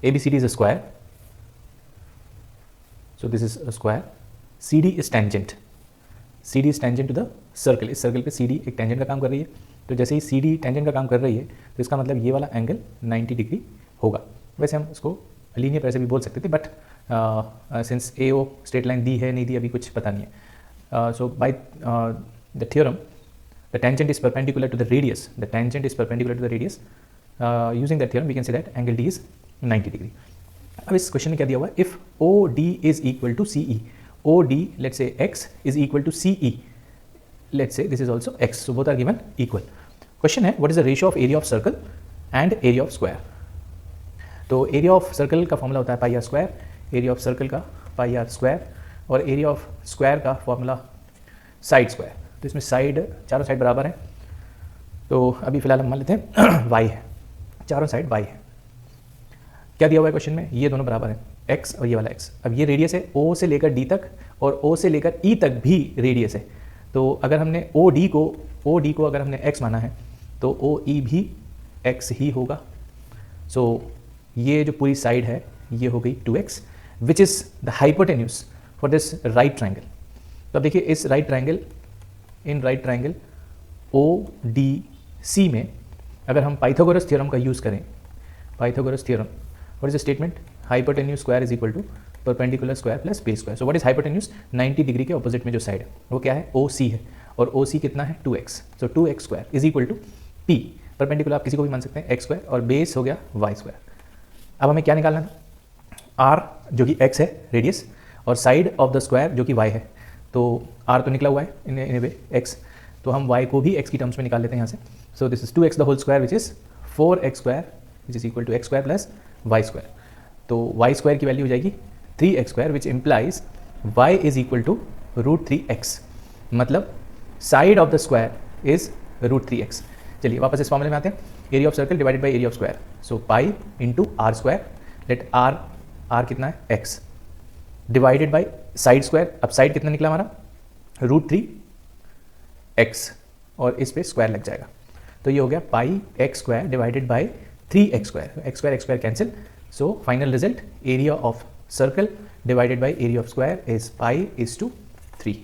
ABCD is a square, so this is a square. CD is tangent, CD is tangent to the circle. इस circle पे CD एक tangent का काम कर रही है, तो जैसे ही CD टेंजेंट का काम कर रही है तो इसका मतलब ये वाला एंगल 90 डिग्री होगा. वैसे हम उसको लीनियर पैसे भी बोल सकते थे, but since AO straight line दी है नहीं दी अभी कुछ पता नहीं है. So by the theorem the tangent is perpendicular to the radius, the tangent is perpendicular to the radius. Using that theorem we can say that angle D is 90 degree. अब इस क्वेश्चन में क्या दिया हुआ है, if OD is equal to CE, OD let's say x is equal to CE, let's say this is also x, so both are given equal. Question है what is the ratio of area of circle and area of square. तो area of circle का formula होता है pi r square, area of circle का pi r square, और area of square का formula side square. तो इसमें side, चारों साइड बराबर हैं, तो अभी फिलहाल हम मान लेते हैं y है, चारों साइड y है. क्या दिया हुआ है क्वेश्चन में, ये दोनों बराबर हैं x और ये वाला x. अब ये रेडियस है O से लेकर D तक और O से लेकर E तक भी रेडियस है. तो अगर हमने OD को अगर हमने x माना है तो OE भी x ही होगा. सो ये जो पूरी साइड है ये हो गई 2x, which is the hypotenuse for this right triangle. तो अब देखिए इस right triangle, in right triangle ODC में अगर हम पाइथागोरस थ्योरम का यूज़ करें, Pythagoras theorem, what is the statement, hypotenuse square is equal to perpendicular square plus base square. So what is hypotenuse, 90 degree के ऑपोजिट में जो side है वो क्या है, OC है, और OC कितना है 2x. So 2x square is equal to P, perpendicular आप किसी को भी मान सकते हैं x स्क्वायर, और बेस हो गया y स्क्वायर. अब हमें क्या निकालना था, r जो कि x है रेडियस, और साइड ऑफ द स्क्वायर जो कि y है. तो r तो निकला हुआ है इन ए वे x, तो हम y को भी x की टर्म्स में निकाल लेते हैं यहाँ से. So this is 2x the whole square which is 4x square which is equal to x square plus y square. तो y स्क्वायर की वैल्यू हो जाएगी 3x square which implies y is equal to √3x, मतलब side of the square is √3x. चलिए वापस इस फॉर्मूले में आते हैं, area of circle divided by area of square. So pi into R square, let R कितना है x, divided by side square. अब साइड कितना निकला हमारा √3x, और इस पे स्क्वायर लग जाएगा. तो ये हो गया pi x square divided by 3x square. x square cancel. So final result, area of circle divided by area of square is pi is to 3.